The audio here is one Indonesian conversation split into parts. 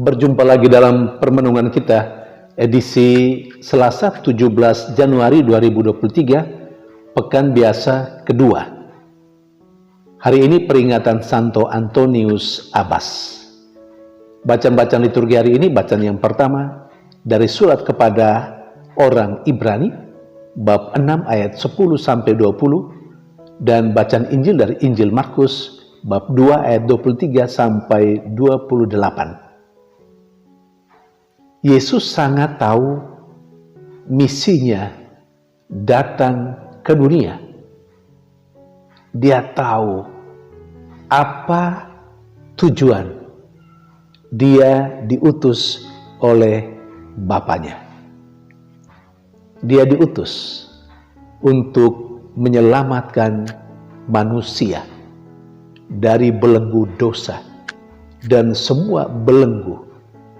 Berjumpa lagi dalam permenungan kita edisi Selasa 17 Januari 2023, pekan biasa kedua. Hari ini peringatan Santo Antonius Abbas. Bacaan-bacaan liturgi hari ini, bacaan yang pertama dari surat kepada orang Ibrani bab 6 ayat 10-20, dan bacaan Injil dari Injil Markus bab 2 ayat 23-28. Yesus sangat tahu misinya datang ke dunia. Dia tahu apa tujuan dia diutus oleh Bapaknya. Dia diutus untuk menyelamatkan manusia dari belenggu dosa dan semua belenggu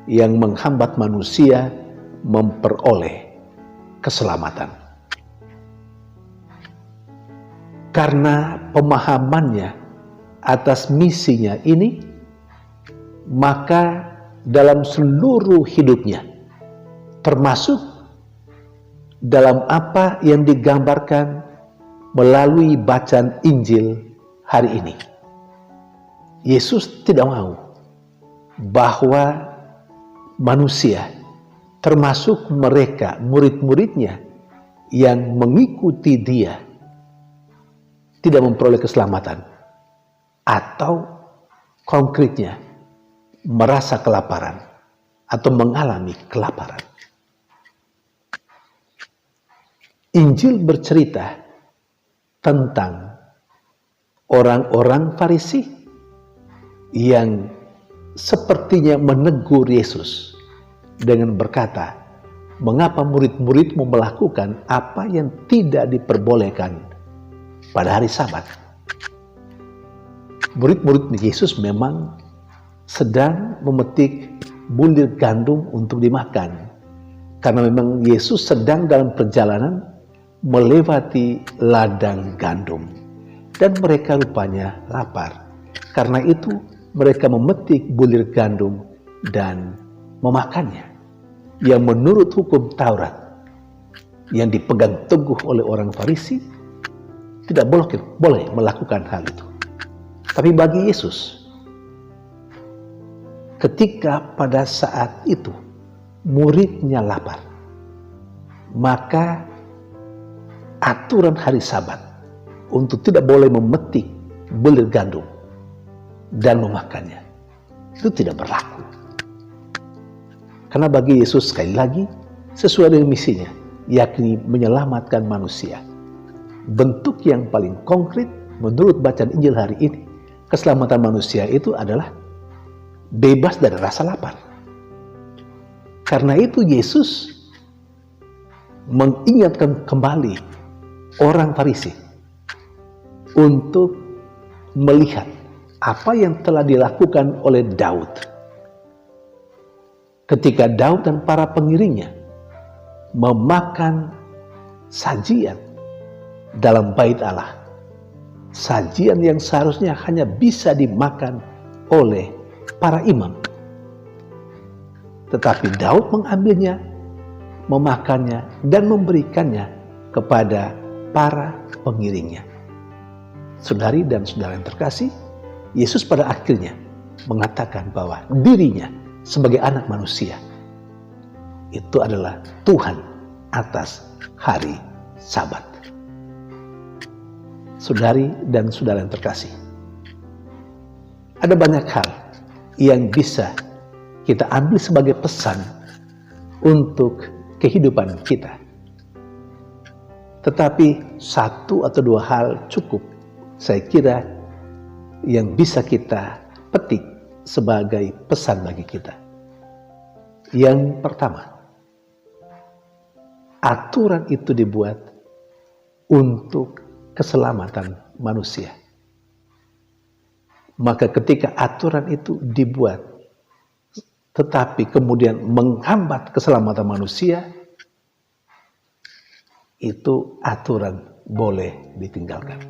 yang menghambat manusia memperoleh keselamatan. Karena pemahamannya atas misinya ini, maka dalam seluruh hidupnya, termasuk dalam apa yang digambarkan melalui bacaan Injil hari ini, Yesus tidak mau bahwa manusia, termasuk mereka, murid-muridnya yang mengikuti dia, tidak memperoleh keselamatan, atau konkretnya merasa kelaparan atau mengalami kelaparan. Injil bercerita tentang orang-orang Farisi yang sepertinya menegur Yesus dengan berkata, "Mengapa murid-muridmu melakukan apa yang tidak diperbolehkan pada hari Sabat?" Murid-murid Yesus memang sedang memetik bulir gandum untuk dimakan, karena memang Yesus sedang dalam perjalanan melewati ladang gandum, dan mereka rupanya lapar. Karena itu mereka memetik bulir gandum dan memakannya, yang menurut hukum Taurat yang dipegang teguh oleh orang Farisi tidak boleh melakukan hal itu. Tapi bagi Yesus, ketika pada saat itu muridnya lapar, maka aturan hari Sabat untuk tidak boleh memetik bulir gandum dan memakannya itu tidak berlaku. Karena bagi Yesus, sekali lagi, sesuai dengan misinya, yakni menyelamatkan manusia. Bentuk yang paling konkret menurut bacaan Injil hari ini, keselamatan manusia itu adalah bebas dari rasa lapar. Karena itu Yesus mengingatkan kembali orang Farisi untuk melihat apa yang telah dilakukan oleh Daud ketika Daud dan para pengiringnya memakan sajian dalam bait Allah, sajian yang seharusnya hanya bisa dimakan oleh para imam, tetapi Daud mengambilnya, memakannya, dan memberikannya kepada para pengiringnya. Saudari dan saudara yang terkasih, Yesus pada akhirnya mengatakan bahwa dirinya sebagai anak manusia itu adalah Tuhan atas hari Sabat. Saudari dan saudara yang terkasih, ada banyak hal yang bisa kita ambil sebagai pesan untuk kehidupan kita. Tetapi satu atau dua hal cukup, saya kira, yang bisa kita petik sebagai pesan bagi kita. Yang pertama, aturan itu dibuat untuk keselamatan manusia. Maka ketika aturan itu dibuat tetapi kemudian menghambat keselamatan manusia, itu aturan boleh ditinggalkan.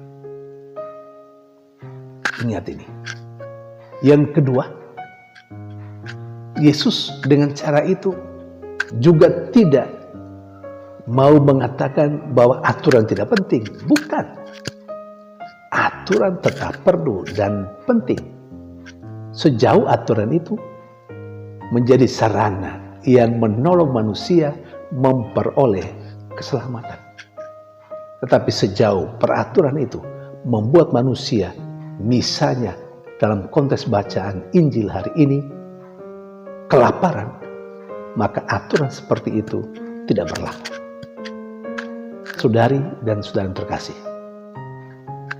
Ingat ini. Yang kedua, Yesus dengan cara itu juga tidak mau mengatakan bahwa aturan tidak penting. Bukan. Aturan tetap perlu dan penting. Sejauh aturan itu menjadi sarana yang menolong manusia memperoleh keselamatan. Tetapi sejauh peraturan itu membuat manusia, misalnya dalam konteks bacaan Injil hari ini, kelaparan, maka aturan seperti itu tidak berlaku. Saudari dan saudara yang terkasih,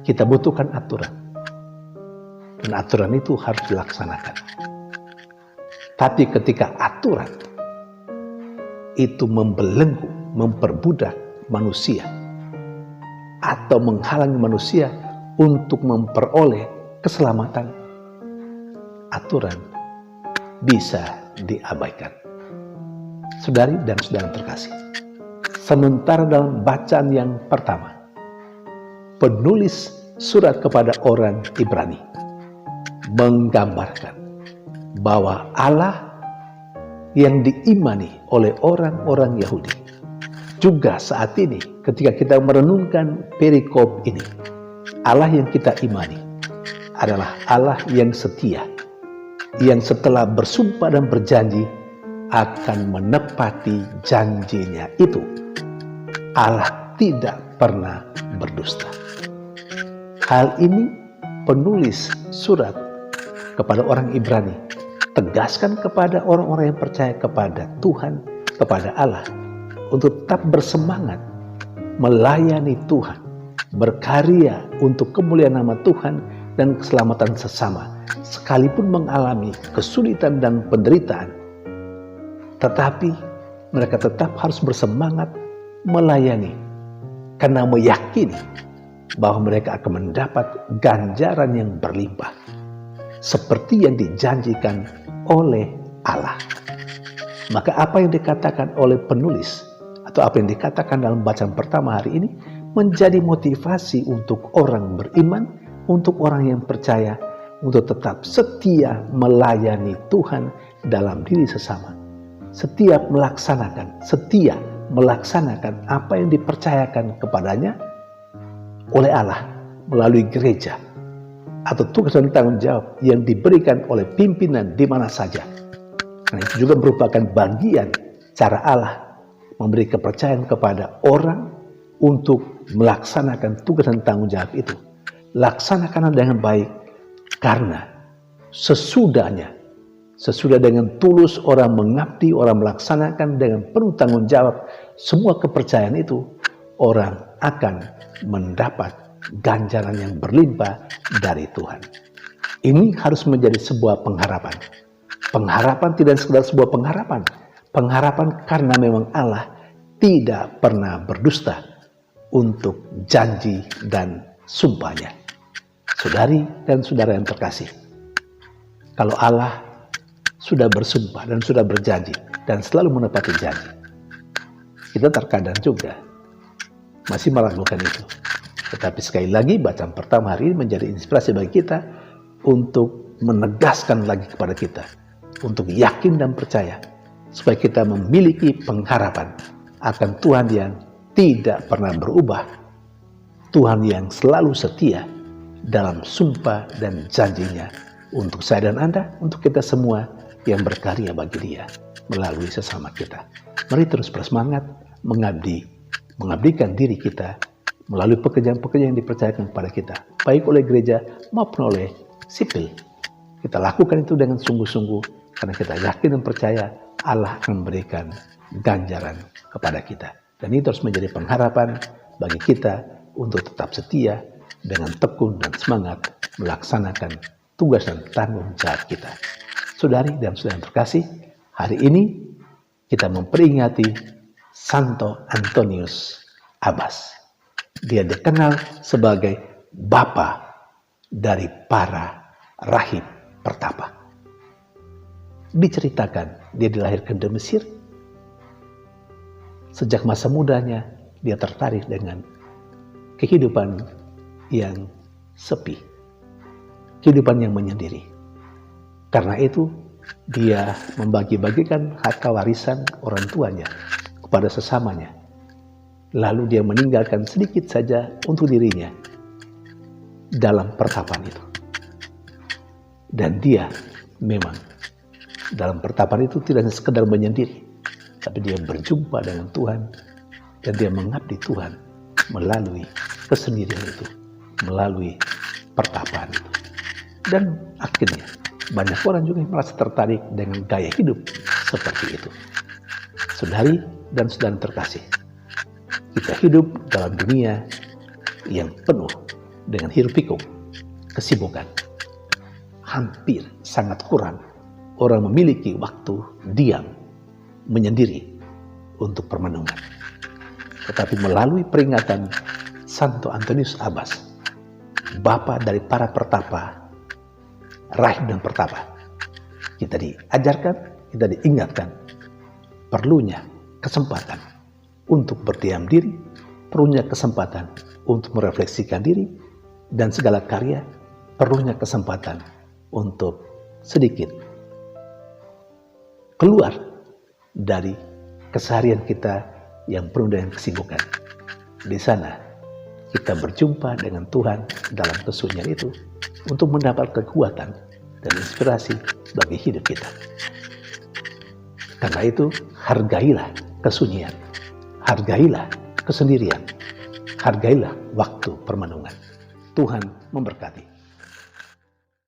kita butuhkan aturan. Dan aturan itu harus dilaksanakan. Tapi ketika aturan itu membelenggu, memperbudak manusia, atau menghalangi manusia untuk memperoleh keselamatan, aturan bisa diabaikan. Saudari dan saudara yang terkasih, sementara dalam bacaan yang pertama, penulis surat kepada orang Ibrani menggambarkan bahwa Allah yang diimani oleh orang-orang Yahudi juga saat ini ketika kita merenungkan perikop ini, Allah yang kita imani adalah Allah yang setia, yang setelah bersumpah dan berjanji akan menepati janjinya itu. Allah tidak pernah berdusta. Hal ini penulis surat kepada orang Ibrani tegaskan kepada orang-orang yang percaya kepada Tuhan, kepada Allah, untuk tetap bersemangat melayani Tuhan, berkarya untuk kemuliaan nama Tuhan dan keselamatan sesama, sekalipun mengalami kesulitan dan penderitaan. Tetapi mereka tetap harus bersemangat melayani karena meyakini bahwa mereka akan mendapat ganjaran yang berlimpah seperti yang dijanjikan oleh Allah. Maka apa yang dikatakan oleh penulis atau apa yang dikatakan dalam bacaan pertama hari ini menjadi motivasi untuk orang beriman, untuk orang yang percaya, untuk tetap setia melayani Tuhan dalam diri sesama. Setia melaksanakan apa yang dipercayakan kepadanya oleh Allah melalui gereja atau tugas dan tanggung jawab yang diberikan oleh pimpinan di mana saja. Karena itu juga merupakan bagian cara Allah memberi kepercayaan kepada orang untuk melaksanakan tugas dan tanggung jawab itu. Laksanakanlah dengan baik, karena sesudah dengan tulus orang mengabdi, orang melaksanakan dengan penuh tanggung jawab semua kepercayaan itu, orang akan mendapat ganjaran yang berlimpah dari Tuhan. Ini harus menjadi sebuah pengharapan. Pengharapan tidak sekedar sebuah pengharapan. Pengharapan karena memang Allah tidak pernah berdusta untuk janji dan sumpahnya. Saudari dan saudara yang terkasih, kalau Allah sudah bersumpah dan sudah berjanji dan selalu menepati janji, kita terkadang juga masih meragukan itu. Tetapi sekali lagi bacaan pertama hari ini menjadi inspirasi bagi kita untuk menegaskan lagi kepada kita, untuk yakin dan percaya, supaya kita memiliki pengharapan akan Tuhan yang tidak pernah berubah, Tuhan yang selalu setia dalam sumpah dan janjinya untuk saya dan Anda, untuk kita semua yang berkarya bagi Dia melalui sesama kita. Mari terus bersemangat mengabdikan diri kita melalui pekerjaan-pekerjaan yang dipercayakan kepada kita, baik oleh gereja maupun oleh sipil. Kita lakukan itu dengan sungguh-sungguh karena kita yakin dan percaya Allah akan memberikan ganjaran kepada kita. Dan itu harus menjadi pengharapan bagi kita untuk tetap setia dengan tekun dan semangat melaksanakan tugas dan tanggung jawab kita. Saudari dan saudara yang terkasih, hari ini kita memperingati Santo Antonius Abbas. Dia dikenal sebagai bapa dari para rahib pertapa. Diceritakan dia dilahirkan di Mesir. Sejak masa mudanya dia tertarik dengan kehidupan yang sepi, kehidupan yang menyendiri. Karena itu dia membagi-bagikan harta warisan orang tuanya kepada sesamanya. Lalu dia meninggalkan sedikit saja untuk dirinya dalam pertapaan itu. Dan dia memang dalam pertapaan itu tidak hanya sekedar menyendiri, tapi dia berjumpa dengan Tuhan dan dia mengabdi Tuhan melalui kesendirian itu, melalui pertapaan itu. Dan akhirnya banyak orang juga yang merasa tertarik dengan gaya hidup seperti itu. Saudari dan saudara terkasih, kita hidup dalam dunia yang penuh dengan hiruk-pikuk kesibukan. Hampir sangat kurang orang memiliki waktu diam, menyendiri untuk permenungan. Tetapi melalui peringatan Santo Antonius Abbas, bapa dari para pertapa, rahib dan pertapa, kita diajarkan, kita diingatkan perlunya kesempatan untuk berdiam diri, perlunya kesempatan untuk merefleksikan diri, dan segala karya perlunya kesempatan untuk sedikit keluar dari keseharian kita yang penuh dengan kesibukan. Di sana kita berjumpa dengan Tuhan dalam kesunyian itu untuk mendapat kekuatan dan inspirasi bagi hidup kita. Karena itu, hargailah kesunyian, hargailah kesendirian, hargailah waktu permenungan. Tuhan memberkati.